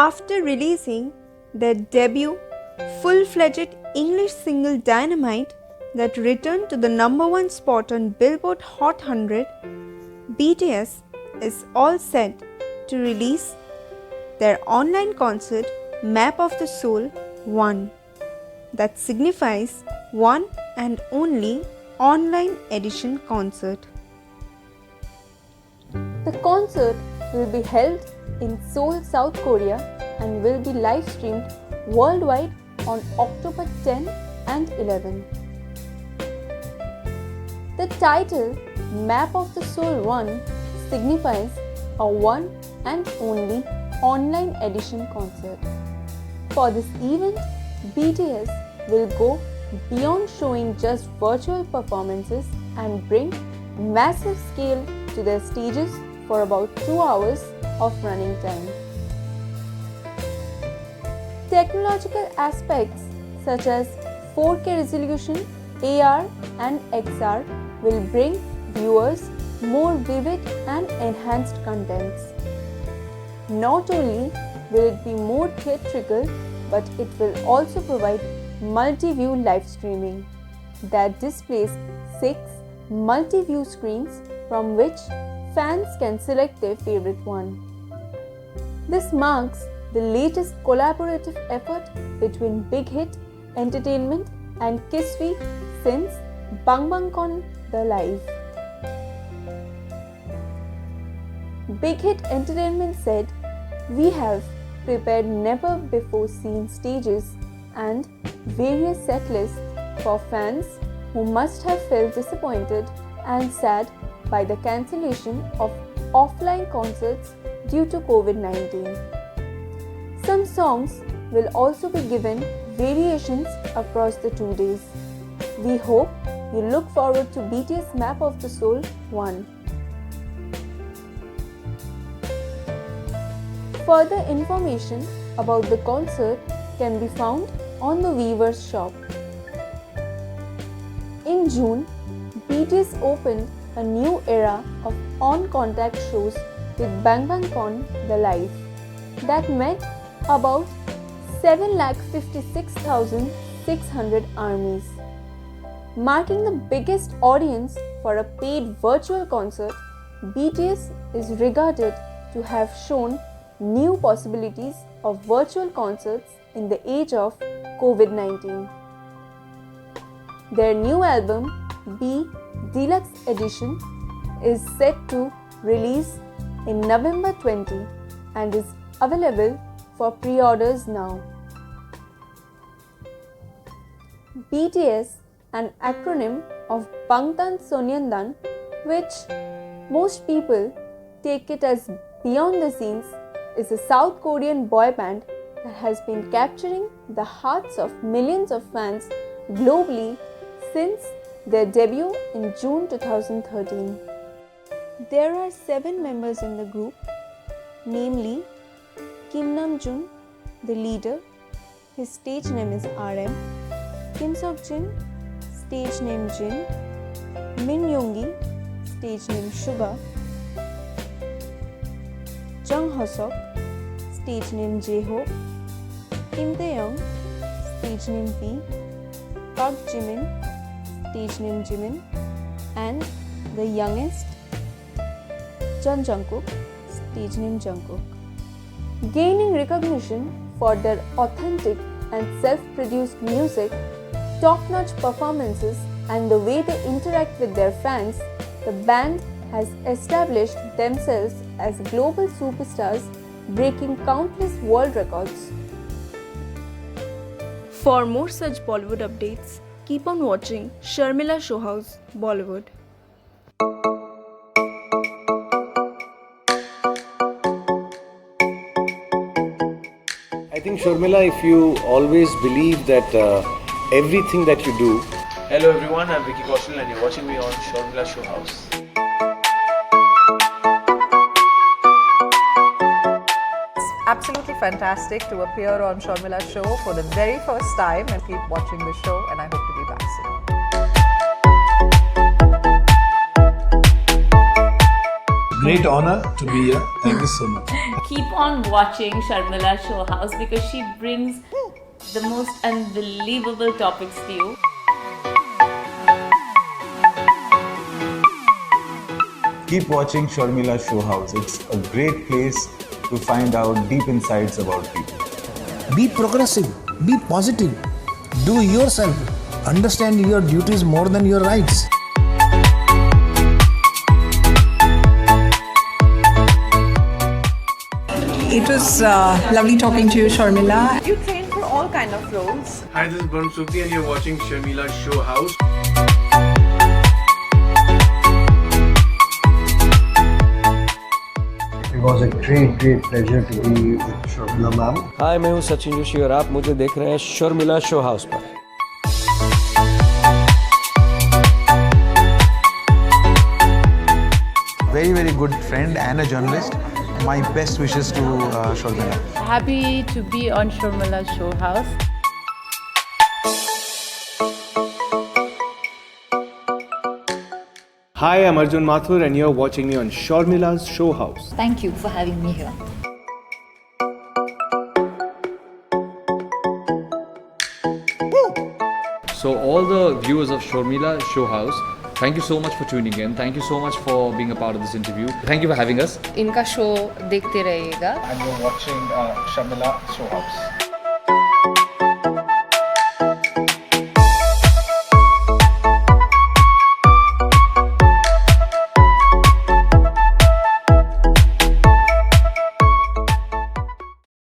After releasing their debut full-fledged English single Dynamite that returned to the #1 spot on Billboard Hot 100, BTS is all set to release their online concert Map of the Soul 1, that signifies one and only online edition concert. The concert will be held in Seoul, South Korea and will be live streamed worldwide on October 10 and 11. The title Map of the Soul 1 signifies a one and only online edition concert. For this event, BTS will go beyond showing just virtual performances and bring massive scale to their stages for about 2 hours of running time. Technological aspects such as 4K resolution, AR and XR will bring viewers more vivid and enhanced contents. Not only will it be more theatrical, but it will also provide multi-view live streaming that displays 6 multi-view screens from which fans can select their favorite one. This marks the latest collaborative effort between Big Hit Entertainment and Kisvi since Bang Bang Con The Live. Big Hit Entertainment said, "We have prepared never before seen stages and various set lists for fans who must have felt disappointed and sad by the cancellation of offline concerts due to COVID-19. Some songs will also be given variations across the 2 days. We hope you look forward to BTS Map of the Soul 1. Further information about the concert can be found on the Weavers shop. In June, BTS opened a new era of on-contact shows with Bang Bang Con The Live that met about 7,56,600 armies. Marking the biggest audience for a paid virtual concert, BTS is regarded to have shown new possibilities of virtual concerts in the age of COVID-19. Their new album, B Deluxe Edition, is set to release in November 20 and is available for pre-orders now. BTS, an acronym of Bangtan Sonyeondan, which most people take it as Beyond the Scenes, is a South Korean boy band that has been capturing the hearts of millions of fans globally since their debut in June 2013. There are 7 members in the group, namely Kim Namjoon, the leader. His stage name is RM. Kim Seokjin, stage name Jin. Min Yoongi, stage name Suga. Jung Hoseok, stage name J-Hope. Kim Taeyoung, stage name V. Park Jimin, stage name Jimin. And the youngest, Jung Jungkook, stage name Jungkook. Gaining recognition for their authentic and self-produced music, top-notch performances, and the way they interact with their fans, the band has established themselves as global superstars, breaking countless world records. For more such Bollywood updates, keep on watching Sharmila Showhouse Bollywood. I think, Sharmila, if you always believe that everything that you do. Hello everyone, I'm Vicky Kaushal and you're watching me on Sharmila Showhouse. It's absolutely fantastic to appear on Sharmila Show for the very first time, and keep watching the show, and I hope to be back soon. Great honor to be here. Thank you so much. keep on watching Sharmila Show House because she brings the most unbelievable topics to you. Keep watching Sharmila Show House. It's a great place to find out deep insights about people. Be progressive, be positive, do yourself, understand your duties more than your rights. It was lovely talking to you, Sharmila. You train for all kind of roles. Hi, this is Varun Sukhi and you're watching Sharmila Show House. It was a great pleasure to be with Sharmila ma'am. Hi, मैं हूँ सचिन जोशी और आप मुझे देख रहे हैं Sharmila show house पर. Very good friend and a journalist. My best wishes to Sharmila. Happy to be on Sharmila Show House. Hi, I'm Arjun Mathur and you're watching me on Sharmila's Show House. Thank you for having me here. So all the viewers of Sharmila Show House, thank you so much for tuning in. Thank you so much for being a part of this interview. Thank you for having us. इनका show देखते रहिएगा. And you're watching Sharmila Show House.